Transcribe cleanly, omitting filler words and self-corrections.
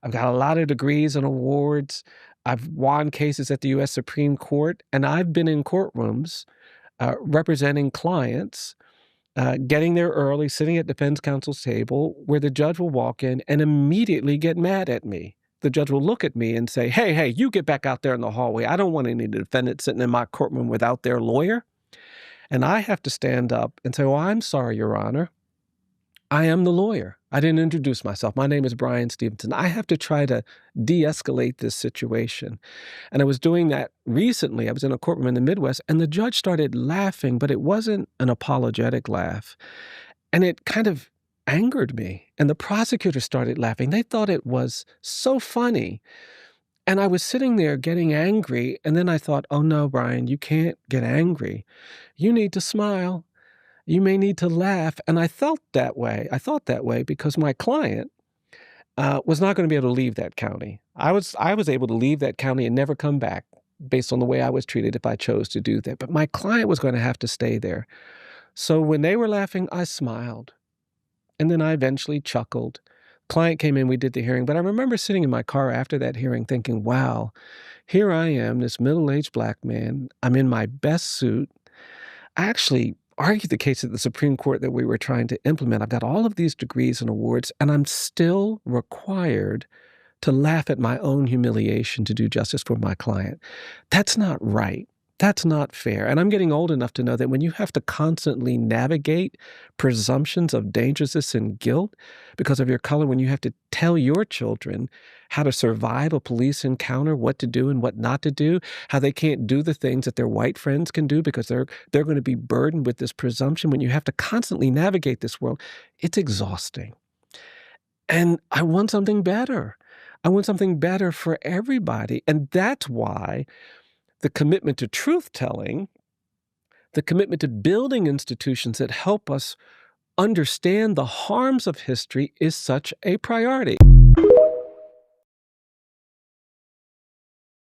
I've got a lot of degrees and awards. I've won cases at the U.S. Supreme Court, and I've been in courtrooms representing clients, getting there early, sitting at defense counsel's table, where the judge will walk in and immediately get mad at me. The judge will look at me and say, hey, you get back out there in the hallway. I don't want any defendants sitting in my courtroom without their lawyer. And I have to stand up and say, well, I'm sorry, Your Honor. I am the lawyer. I didn't introduce myself. My name is Brian Stevenson. I have to try to de-escalate this situation. And I was doing that recently. I was in a courtroom in the Midwest, and the judge started laughing, but it wasn't an apologetic laugh. And it kind of angered me. And the prosecutor started laughing. They thought it was so funny. And I was sitting there getting angry. And then I thought, oh no, Brian, you can't get angry. You need to smile. You may need to laugh. And I felt that way. I thought that way because my client was not going to be able to leave that county. I was able to leave that county and never come back based on the way I was treated if I chose to do that. But my client was going to have to stay there. So when they were laughing, I smiled. And then I eventually chuckled. Client came in, we did the hearing. But I remember sitting in my car after that hearing thinking, wow, here I am, this middle-aged Black man. I'm in my best suit. I actually argued the case at the Supreme Court that we were trying to implement. I've got all of these degrees and awards, and I'm still required to laugh at my own humiliation to do justice for my client. That's not right. That's not fair. And I'm getting old enough to know that when you have to constantly navigate presumptions of dangerousness and guilt because of your color, when you have to tell your children how to survive a police encounter, what to do and what not to do, how they can't do the things that their white friends can do because they're going to be burdened with this presumption, when you have to constantly navigate this world, it's exhausting. And I want something better. I want something better for everybody. And that's why the commitment to truth-telling, the commitment to building institutions that help us understand the harms of history is such a priority.